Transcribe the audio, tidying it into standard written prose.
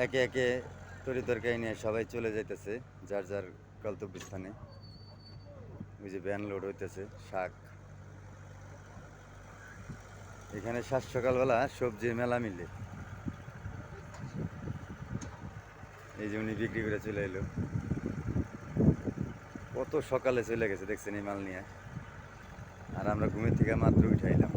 একে একে তরি তরকারি নিয়ে সবাই চলে যাইতেছে যার যার গন্তব্যস্থানে। ওই যে ভ্যান লোড হইতেছে শাক। এখানে সাত সকালবেলা সবজির মেলা মিলে। এই যে উনি বিক্রি করে চলে এলো। কত সকালে চলে গেছে দেখছেন এই মাল নিয়ে। আর আমরা ঘুমের থেকে মাত্র উঠাইলাম।